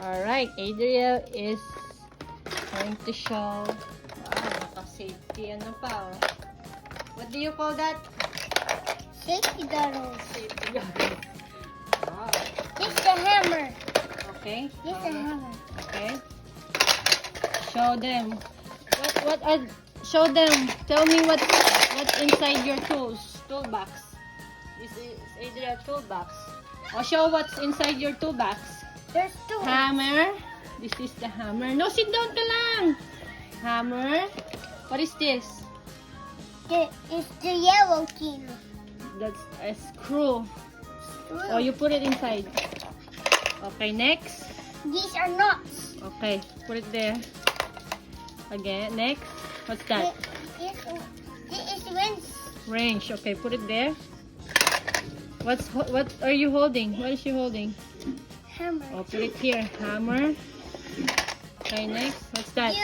Alright, Adriel is going to show. Wow, naka-safety ano pa oh. What do you call that? Safety goggles. Safety goggles. Wow. This is a hammer. Okay. This is a hammer. Okay. Show them. What are show them. Tell me what's inside your toolbox. This is Adriel toolbox. Oh, show what's inside your toolbox. There's two. Hammer. This is the hammer. No, sit down ka lang. Hammer. What is this? It's the yellow key. That's a screw. Oh, you put it inside. Okay, next. These are nuts. Okay, put it there. Again, next. What's that? This is wrench. Wrench. Okay, put it there. What are you holding? What is she holding? Hammer. Oh, put it here. Hammer. Okay, next. What's that?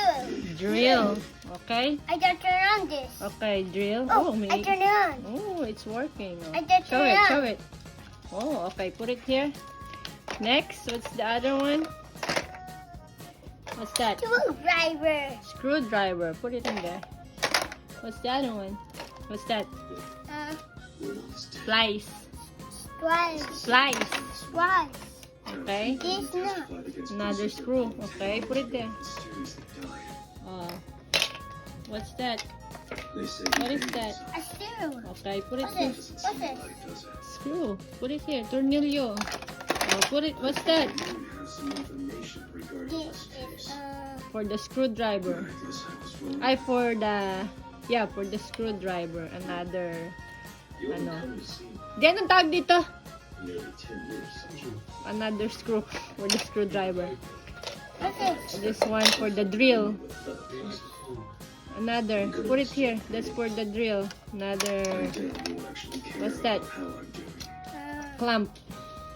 Drill. Drill. Okay. I just turn on this. Okay, drill. Oh, I turn it on. Oh, it's working. I just Show turn it, it on. show it. Oh, okay. Put it here. Next, what's the other one? What's that? Screwdriver. Screwdriver. Put it in there. What's the other one? What's that? Slice. Slice. Slice. Slice. Okay. This nut. Another screw. Okay, put it there. What's that? What is that? A screw. Okay, put it What's here. this? What's this? Screw. Put it here. Tornillo. Oh, put it. What's that? This is For the screwdriver. For the screwdriver. Another. Ano? Di, anong tawag dito? Another screw for the screwdriver. what's this? This one for the drill. Another. Put it here. That's for the drill. Another. What's that? Clamp.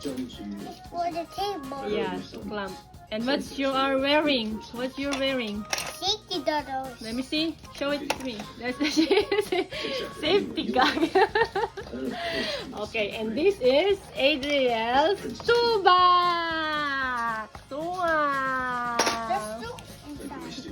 It's for the table. Yeah, clamp. And what's you are wearing? What you're wearing? Safety goggles. Let me see. Show it to me. That's the safety goggles. Okay, and this is Adriel's toolbox. Wow.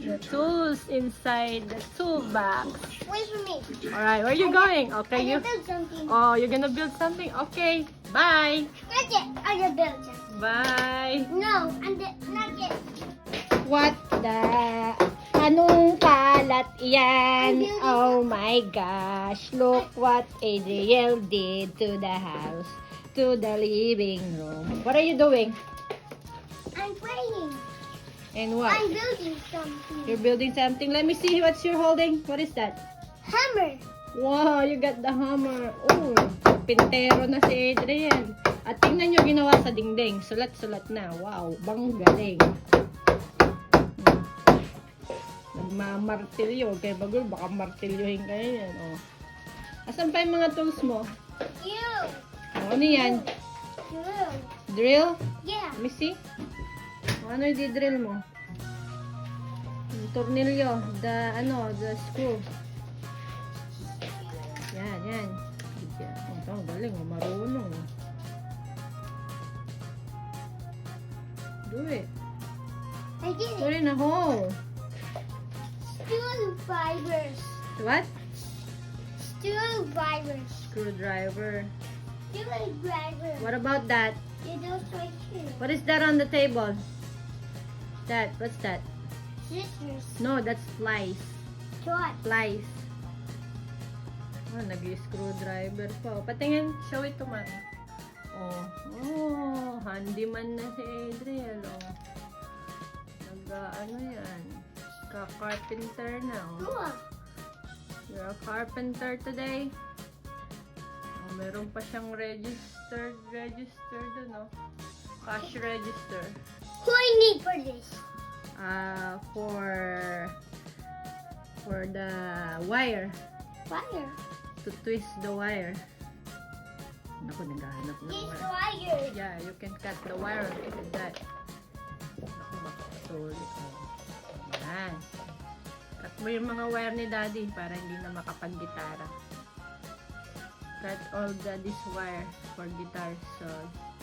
The tools inside the toolbox. Wait for me. Alright, where are you going? Okay, I you. build something. Oh, you're gonna build something? Okay. Bye. Not yet. I just built something. Bye. No, not yet. What the? Anong kalat yan? Oh my gosh. Look what Adriel did to the house. To the living room. What are you doing? I'm playing. And what? I'm building something. You're building something. Let me see what you're holding. What is that? Hammer. Wow, you got the hammer. Oh, pintero na si Adriel. At tingnan nyo ginawa sa dingding. Sulat-sulat na. Wow, bang galing. Nagmamartilyo. Okay, bagul, baka martilyohin kayo yan. Oh. Asan pa yung mga tools mo? You. Oh, ano yan? You. Drill? Yeah. Let me see. Ano yung di-drill mo? Yung tornilyo. The screw. Yan. Ito, galing. Marunong. Do it. I did Put it. in a hole. Screwdrivers. What? Screwdrivers. Screwdriver. Screwdrivers. What about that? Yeah, those right here. What is that on the table? What's that? Scissors. No, that's slice. What? Slice. Oh, nag-screwdriver pa. Patingin, show it to mommy. Oh, handyman na si Adriel. Oh. Ano yan? Ka-carpenter na. Oh. Look. You're a carpenter today. Oh, meron pa siyang register dun, oh. Cash register. Who I need for this? For the wire. Fire. To twist the wire. Naku, naghahanap ng This wire. wire. Yeah, you can cut the wire like that. Naku, makakasulit. Yan. Cut mo yung mga wire ni Daddy para hindi na makapag-gitara. Cut all this wire for guitar so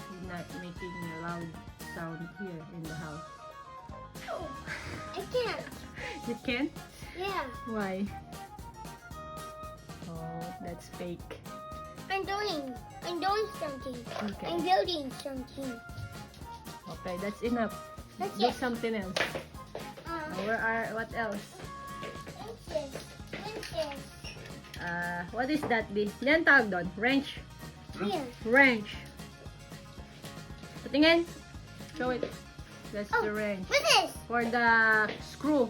he's not making loud sound here in the house. No, I can't. You can't? Yeah, Why? Oh, that's fake. I'm doing something. Okay. I'm building something. Okay, that's enough. That's Do it. something else. What else? Princess. What is that, Di? Yan tawag doon? Wrench. Here. Wrench. Patingin. Show it. That's Oh, the wrench. what's this? For the screw.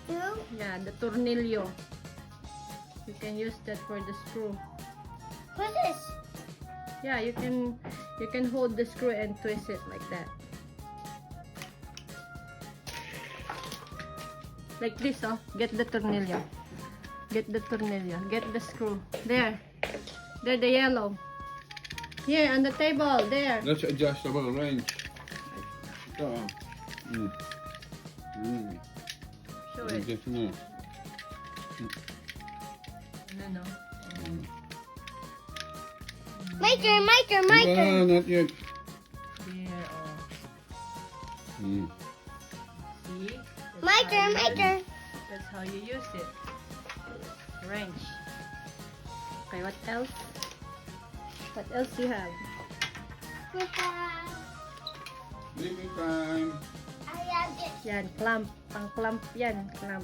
Two. Yeah, the tornilyo. You can use that for the screw. What's this? Yeah, you can hold the screw and twist it like that. Like this, oh. Get the tornilyo. Get the tornilyo. Get the screw. There. There, the yellow. Here, on the table. There. That's adjustable wrench. Ito. Show it. Adjust mo. No. My turn. Ah, not yet. Here, oh. See? My turn. That's how you use it. Wrench. Okay, what else? What else do you have? Living time. I have this. Yan, clamp. Pang-clamp yan. Clamp.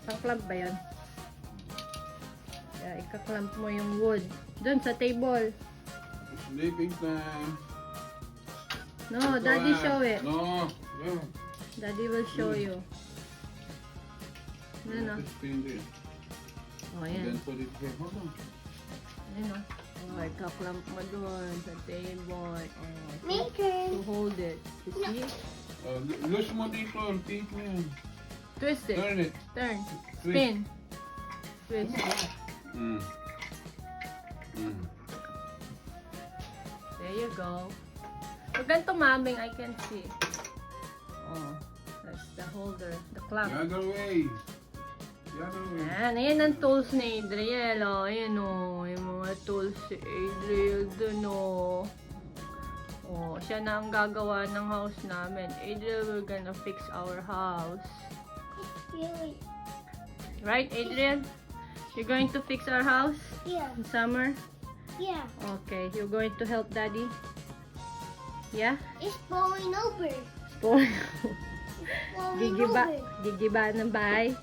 Pang-clamp ba yun? Yeah, ika-clamp mo yung wood. Doon sa table. Sleeping time. No, Daddy show it. No. Yeah. Daddy will show you. Ano? Spin it. Oh, And yan. then put it here. Hold on. Ano? Oh, ika-clamp mo doon sa table. Oh, My turn. to hold it. You see? Loose mo dito. Tiit mo yan. Twist it. Turn it. Turn. Twist. Spin. Twist. There you go. Pag ganito maming, I can see. Oh, that's the holder, the clamp. The other way. The other way. Ayan ang tools ni Adriel. Oh, ayan o. Yung mga tools si Adriel dun o. Oh, siya na ang gagawa ng house namin. Adriel, we're gonna fix our house. Really? Right, Adriel? You're going to fix our house Yeah. in summer? Yeah. Okay, you're going to help Daddy? Yeah? It's blowing over. Spoil. Blowing Gigiba, over. gigiba ng bahay?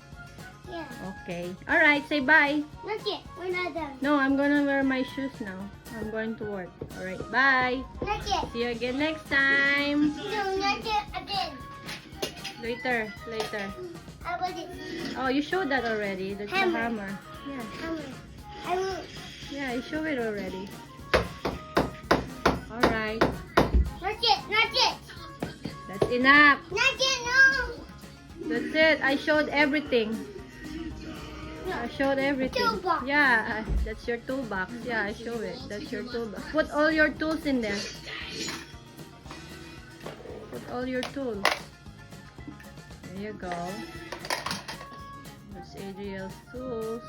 Yeah. Okay. Alright, say bye. Not yet. We're not done. No, I'm gonna wear my shoes now. I'm going to work. Alright, bye. Not yet. See you again next time. No, not yet again. Later, later. How about it? Oh, you showed that already. That's the Hammer. hammer. Yeah, Hammer. I will. yeah, you showed it already. Alright, Not yet. Not yet. that's enough. Not yet. No. That's it. I showed everything. I showed everything. Toolbox. Yeah, that's your toolbox. Yeah, I show it. That's your toolbox. Put all your tools in there. Put all your tools. There you go. That's Adriel's tools.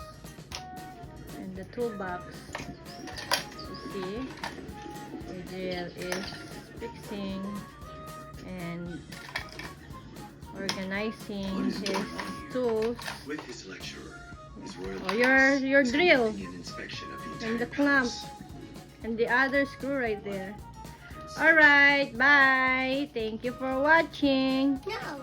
And the toolbox. You see? Adriel is fixing and organizing his tools. With his lecturer, his royal Oh, your drill an inspection of the and the entire clamp house. and the other screw right there. Alright, bye. Thank you for watching. No.